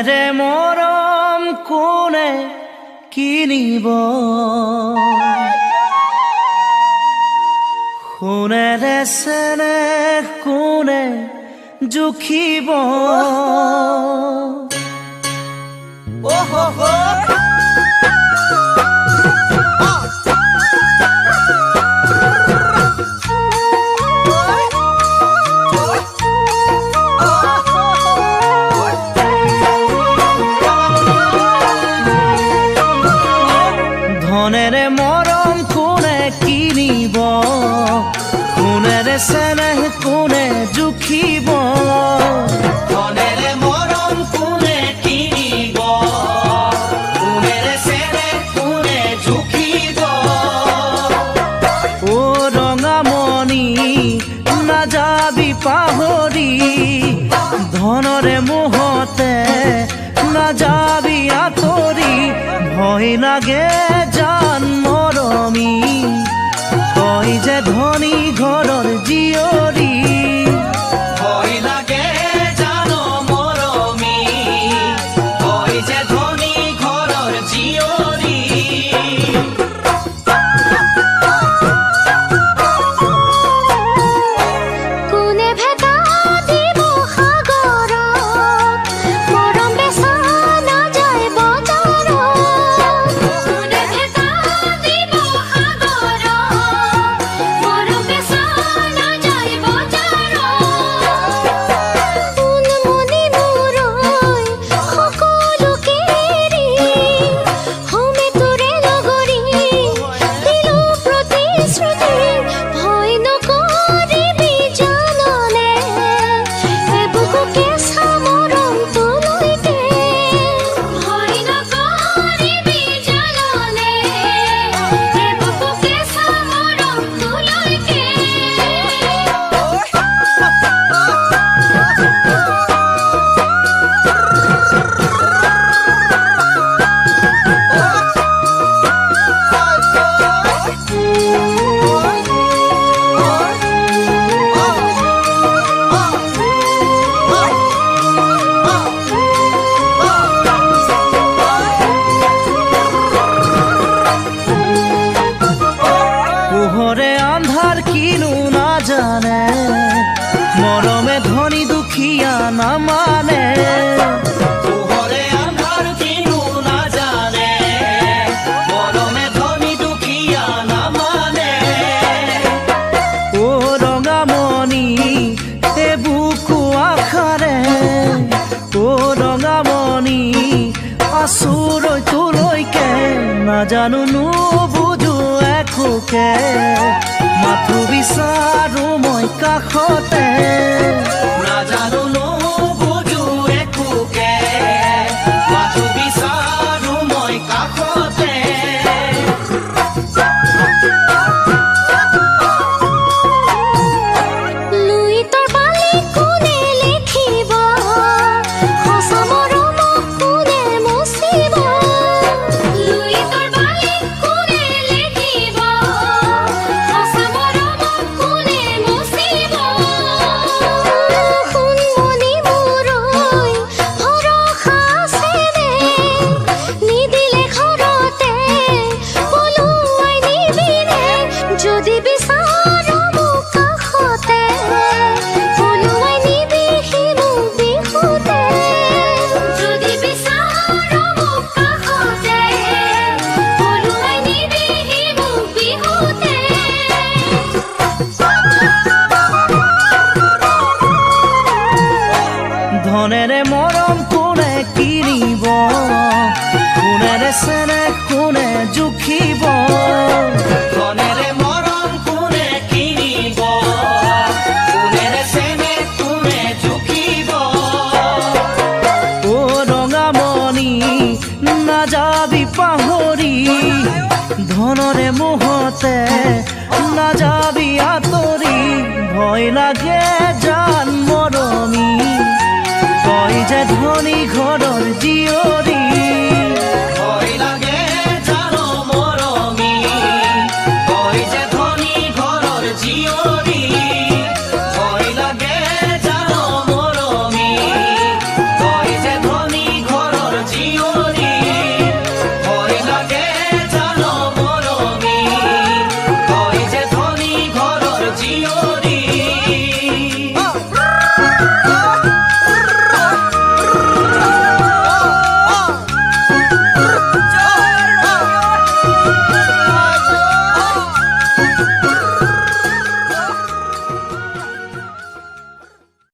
ধনেৰে মৰম কোনে কিনিব, সোণেৰে চেনেহ কোনে জুখিব। ধনেৰে মৰম কোনে কিনিব, সোণেৰে চেনেহ কোনে জুখিব। ধনেৰে মৰম কোনে কিনিব, সোণেৰে চেনেহ কোনে জুখিব। ও ৰঙামণি নাযাবি পাহৰি, ধনৰে মোহতে নাযাবি আঁতৰি। ভয় লাগে জান মৰমী, তই যে ধনী ঘৰৰ জীয়ৰী। ভয় লাগে জান মৰমী, তই যে ধনী ঘৰৰ জীয়ৰী। কোনে ভেটা দিব সাগৰত, মৰম বেচা নাযায় বজাৰত। কোনে ভেটা দিব সাগৰত, মৰম বেচা নাযায় বজাৰত। সোণমণি মূৰৈ সকলোকে এৰি, হমে তোৰে লগৰী দিলো প্ৰতিশ্ৰুতি। ভয় নকৰিবি জাননে, এবুকু কেঁচা মৰম তোলৈকে। ভয় নকৰিবি জাননে, এবুকু কেঁচা মৰম তোলৈকে। পোহৰে আন্ধাৰ কিনো নাজানে, মৰমে ধনী দুখীয়া নামানে। পোহৰে আন্ধাৰ কিনো নাজানে, মৰমে ধনী দুখীয়া নামানে। ও ৰঙামণি এ বুকু আশাৰে, ও ৰঙামণি আচুৰৈ তোলৈকে। নাজানো নুবুজো একোকে, মাথো বিচাৰো মই কাষতে। নাজানো নুবুজো একোকে, মাথো বিচাৰো মই কাষতে। লুইতৰ বালি কোনে লিখিব, সঁচা মৰমক কোনে মুচিব। লুইতৰ বালি কোনে লিখিব, সঁচা মৰমক কোনে মুচিব। সোণমণি মূৰৈ ভৰসা আছেনে, নিদিলে ঘৰতে পলুৱাই নিবিনে। যদি বিচাৰ মোক কাষতে, পলুৱাই নিবিহি মোক বিহুতে। যদি বিচাৰ মোক কাষতে, পলুৱাই নিবিহি মোক বিহুতে। ধনেৰে মৰম কোনে কিনিব, সোণেৰে চেনেহ কোনে জুখিব। ধনেৰে মৰম কোনে কিনিব, সোণেৰে চেনেহ কোনে জুখিব। ও ৰঙামণি নাযাবি পাহৰি, ধনৰে মোহতে নাযাবি আঁতৰি। ভয় লাগে